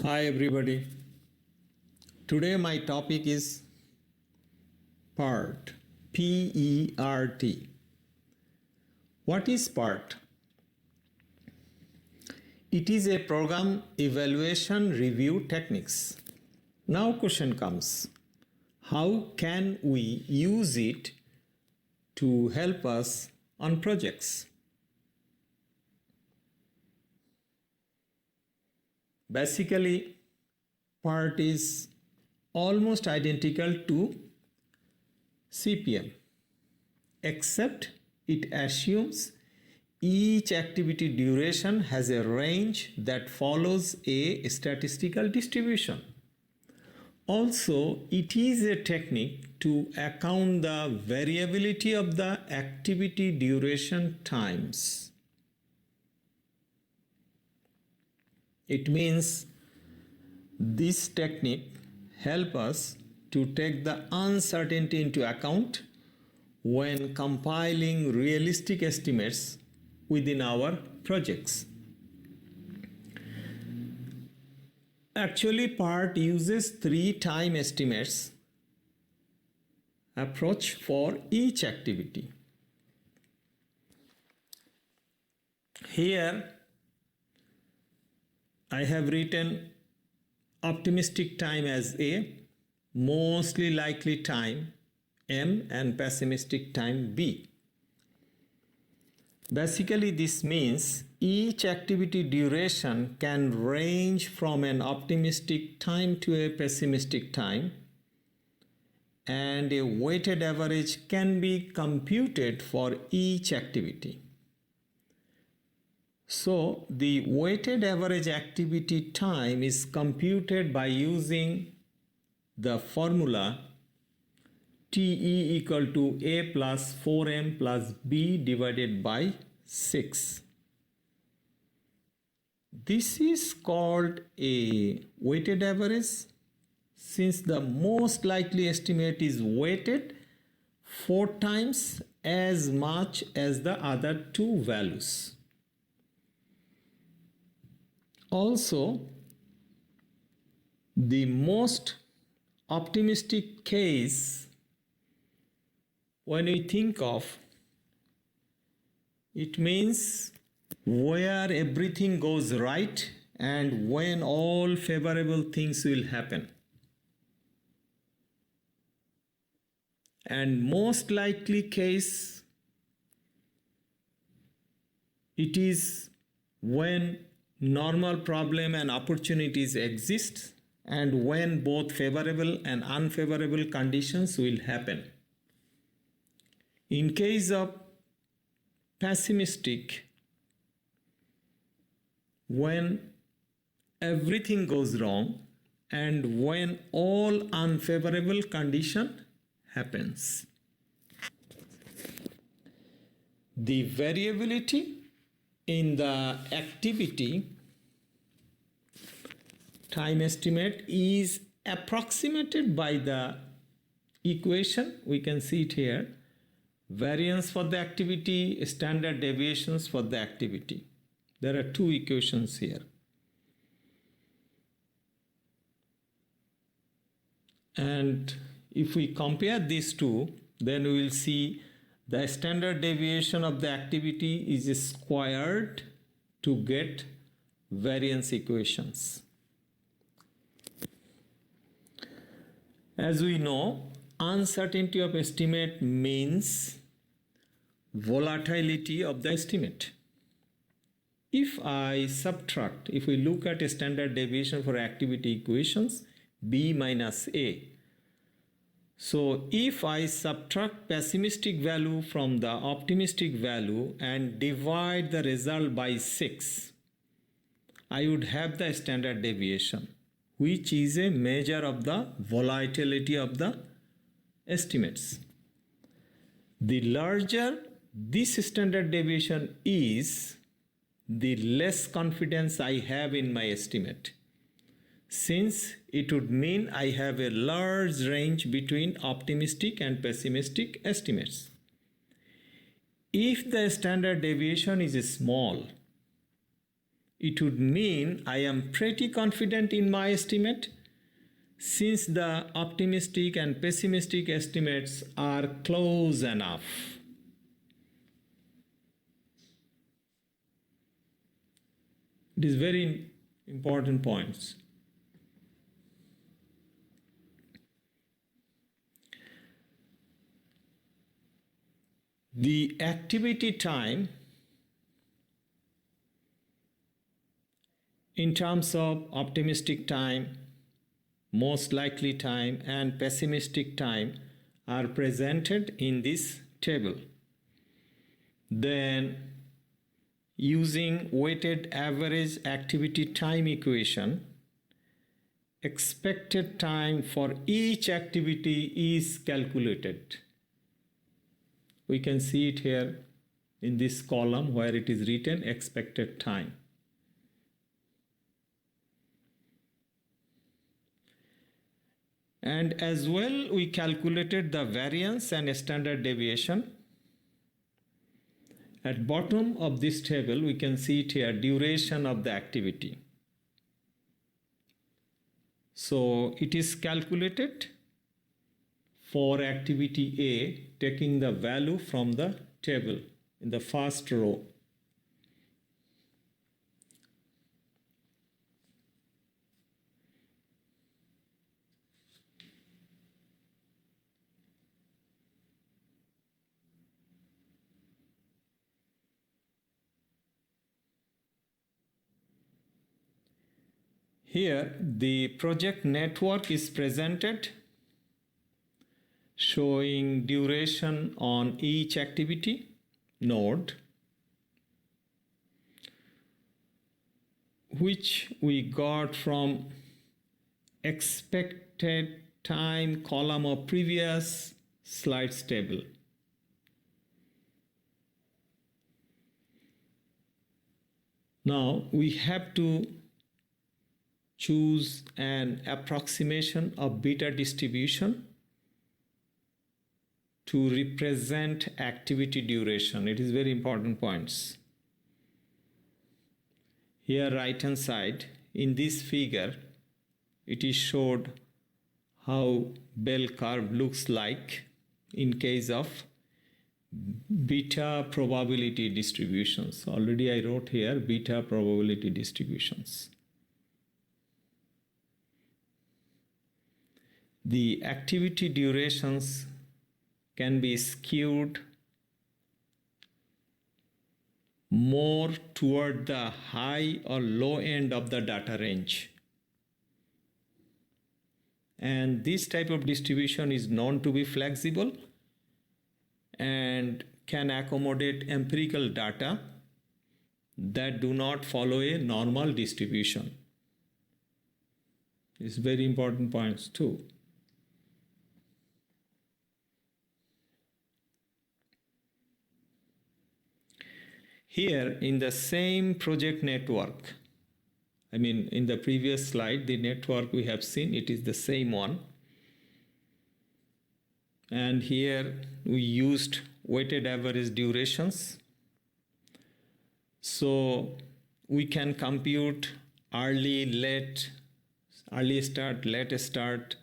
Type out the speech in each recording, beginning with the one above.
Hi everybody. Today my topic is PERT. P-E-R-T. What is PERT? It is a program evaluation review techniques. Now question comes. How can we use it to help us on projects? Basically, PERT is almost identical to CPM, except it assumes each activity duration has a range that follows a statistical distribution. Also, it is a technique to account the variability of the activity duration times. It means this technique helps us to take the uncertainty into account when compiling realistic estimates within our projects. Actually, PERT uses 3 time estimates approach for each activity. Here I have written optimistic time as A, mostly likely time M, and pessimistic time B. Basically, this means each activity duration can range from an optimistic time to a pessimistic time, and a weighted average can be computed for each activity. So, the weighted average activity time is computed by using the formula TE equal to A plus 4M plus B divided by 6. This is called a weighted average since the most likely estimate is weighted 4 times as much as the other 2 values. Also, the most optimistic case, when we think of, it means where everything goes right and when all favorable things will happen. And most likely case, it is when normal problem and opportunities exist and when both favorable and unfavorable conditions will happen. In case of pessimistic, when everything goes wrong and when all unfavorable condition happens. The variability in the activity time estimate is approximated by the equation. We can see it here. Variance for the activity, standard deviations for the activity. There are 2 equations here. And if we compare these two, then we will see the standard deviation of the activity is squared to get variance equations. As we know, uncertainty of estimate means volatility of the estimate. If we look at a standard deviation for activity equations, B minus A. So if I subtract pessimistic value from the optimistic value and divide the result by 6, I would have the standard deviation, which is a measure of the volatility of the estimates. The larger this standard deviation is, the less confidence I have in my estimate, since it would mean I have a large range between optimistic and pessimistic estimates. If the standard deviation is small, it would mean I am pretty confident in my estimate since the optimistic and pessimistic estimates are close enough. It is very important points. The activity time in terms of optimistic time, most likely time, and pessimistic time are presented in this table. Then, using weighted average activity time equation, expected time for each activity is calculated. We can see it here in this column where it is written expected time. And as well, we calculated the variance and standard deviation. At bottom of this table, we can see it here, duration of the activity. So it is calculated for activity A, taking the value from the table in the first row. Here, the project network is presented, showing duration on each activity node, which we got from expected time column of previous slides table. Now we have to choose an approximation of beta distribution to represent activity duration. It is very important points. Here right hand side in this figure it is showed how bell curve looks like in case of beta probability distributions. Already I wrote here beta probability distributions. The activity durations can be skewed more toward the high or low end of the data range. And this type of distribution is known to be flexible and can accommodate empirical data that do not follow a normal distribution. It's very important points too. Here in the same project network, in the previous slide, the network we have seen, it is the same one. And here we used weighted average durations. So we can compute early, late, early start, late start,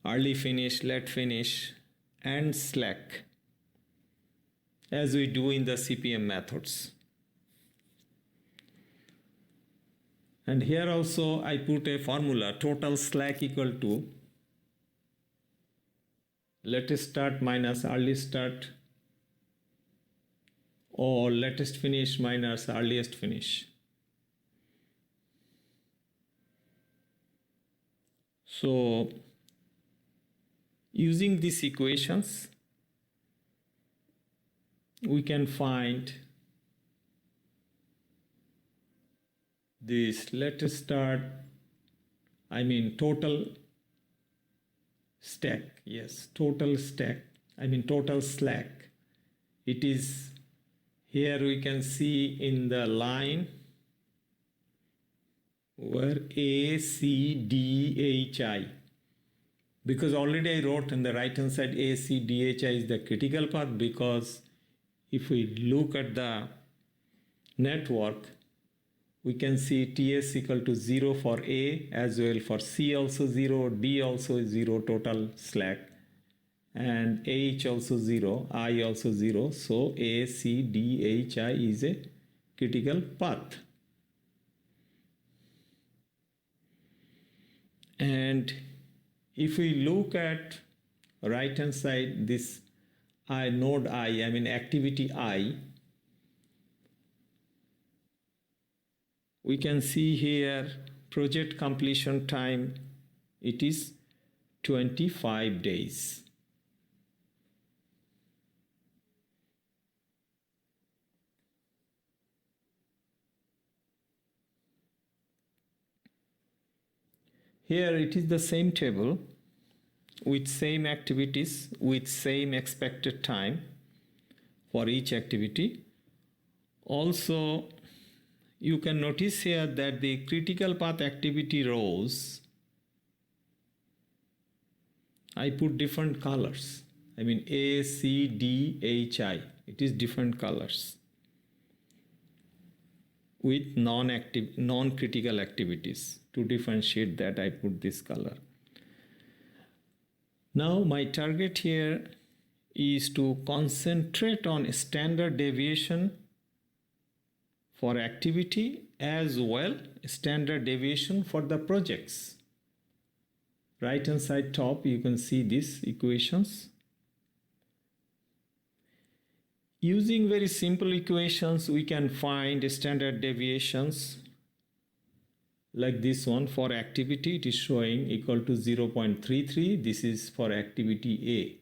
early finish, late finish, and slack, as we do in the CPM methods. And here also I put a formula, total slack equal to latest start minus early start, or latest finish minus earliest finish. So using these equations, we can find this latest start, total stack, total slack. It is, here we can see in the line where A, C, D, H, I. Because already I wrote on the right hand side A, C, D, H, I is the critical path, because if we look at the network, we can see TS equal to 0 for A, as well for C also 0, D also 0 total slack, and H also 0, I also 0. So A, C, D, H, I is a critical path. And if we look at right hand side, this node I mean activity I, we can see here project completion time, it is 25 days. Here it is the same table with same activities with same expected time for each activity. Also, you can notice here that the critical path activity rows, I put different colors. I mean A, C, D, H, I. It is different colors with non-critical activities. To differentiate that, I put this color. Now my target here is to concentrate on standard deviation for activity as well standard deviation for the projects. Right hand side top, you can see these equations. Using very simple equations, we can find standard deviations like this one. For activity, it is showing equal to 0.33. This is for activity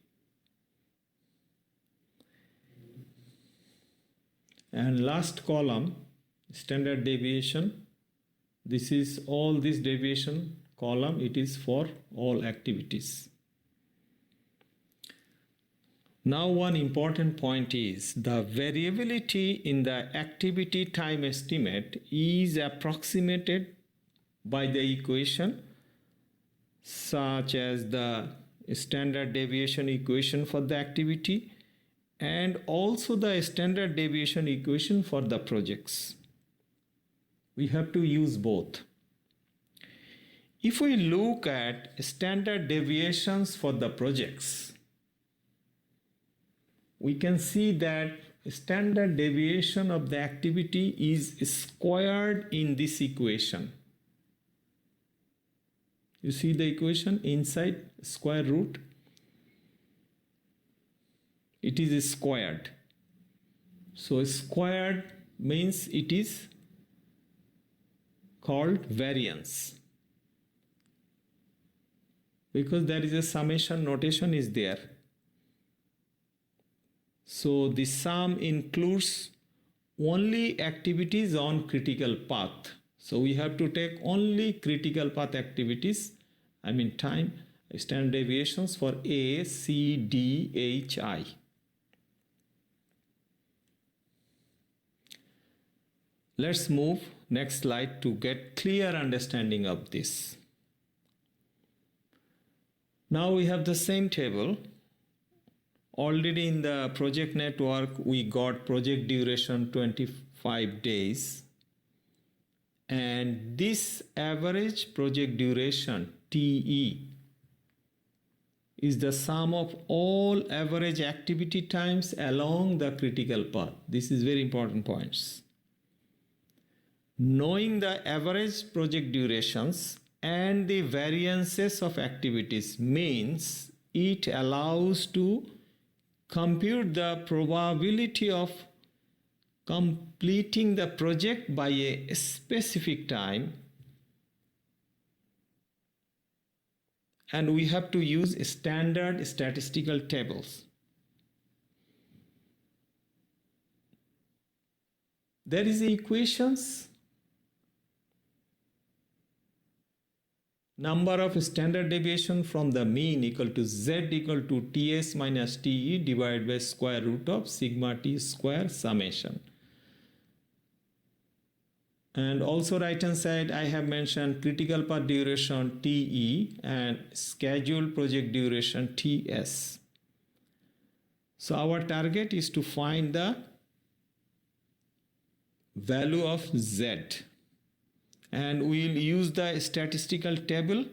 A. And last column, standard deviation. This is all this deviation column. It is for all activities. Now one important point is the variability in the activity time estimate is approximated by the equation such as the standard deviation equation for the activity and also the standard deviation equation for the projects. We have to use both. If we look at standard deviations for the projects, we can see that standard deviation of the activity is squared in this equation. You see the equation inside square root? It is squared. So squared means it is called variance, because there is a summation notation is there. So the sum includes only activities on critical path. So we have to take only critical path activities, I mean time, standard deviations for A, C, D, H, I. Let's move next slide to get clear understanding of this. Now we have the same table. Already in the project network, we got project duration 25 days. And this average project duration, TE, is the sum of all average activity times along the critical path. This is very important points. Knowing the average project durations and the variances of activities means it allows to compute the probability of completing the project by a specific time, and we have to use standard statistical tables. There is equations, number of standard deviation from the mean equal to Z equal to TS minus TE divided by square root of sigma T square summation. And also right hand side, I have mentioned critical path duration TE and scheduled project duration TS. So our target is to find the value of Z. and we'll use the statistical table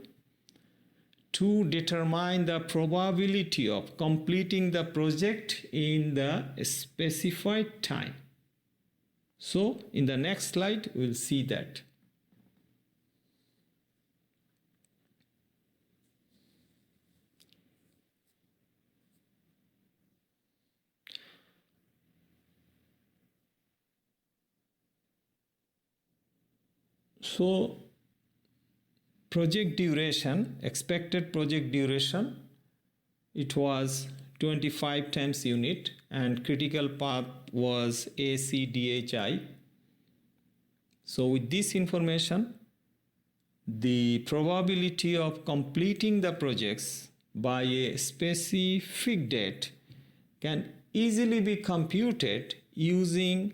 to determine the probability of completing the project in the specified time. So in the next slide we'll see that. So project duration, expected project duration, it was 25 times unit, and critical path was ACDHI. So with this information, the probability of completing the projects by a specific date can easily be computed using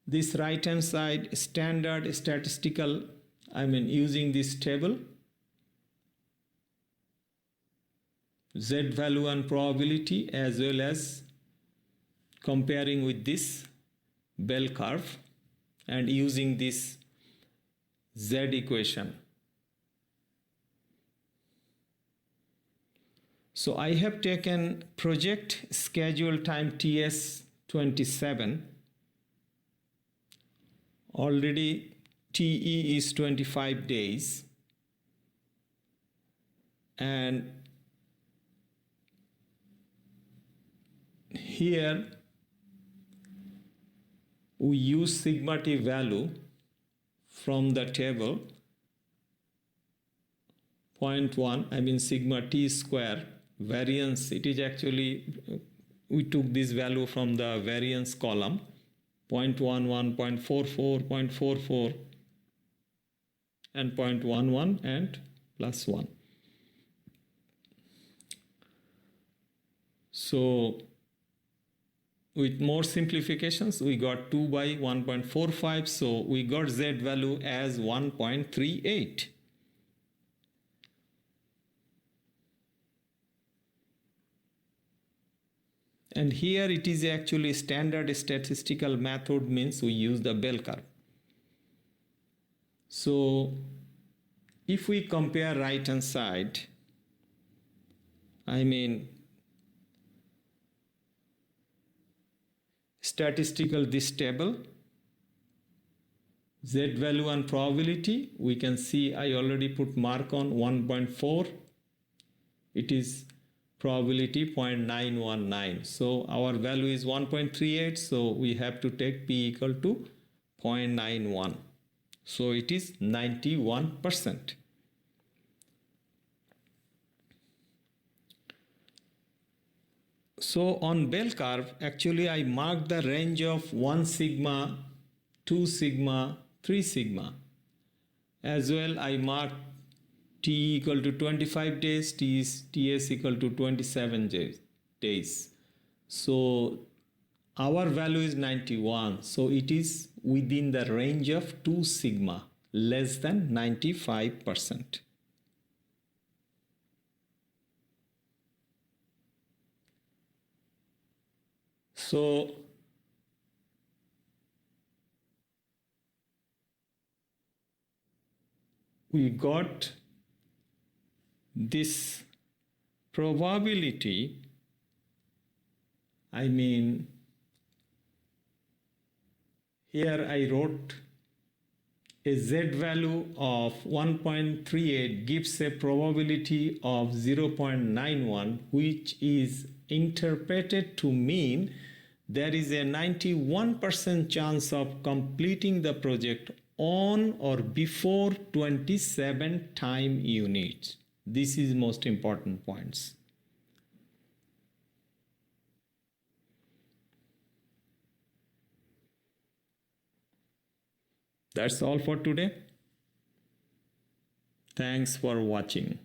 this right hand side standard statistical, using this table, Z value and probability, as well as comparing with this bell curve and using this Z equation. So I have taken project schedule time TS 27. Already TE is 25 days, and here we use sigma t value from the table 0.1, sigma t square variance. It is actually, we took this value from the variance column, 0.11, 0.44, 0.44, and 0.11 and plus 1. So with more simplifications, we got 2 by 1.45, so we got Z value as 1.38. And here it is actually standard statistical method, means we use the bell curve. So if we compare right hand side, statistical this table, Z value and probability, we can see I already put mark on 1.4. It is probability 0.919. So our value is 1.38. So we have to take P equal to 0.91. So it is 91%. So on bell curve, actually I marked the range of 1 sigma, 2 sigma, 3 sigma. As well, I marked T equal to 25 days, TS equal to 27 days. So our value is 91. So it is within the range of 2 sigma, less than 95%. So we got this probability, here I wrote a Z value of 1.38 gives a probability of 0.91, which is interpreted to mean there is a 91% chance of completing the project on or before 27 time units. This is most important points. That's all for today. Thanks for watching.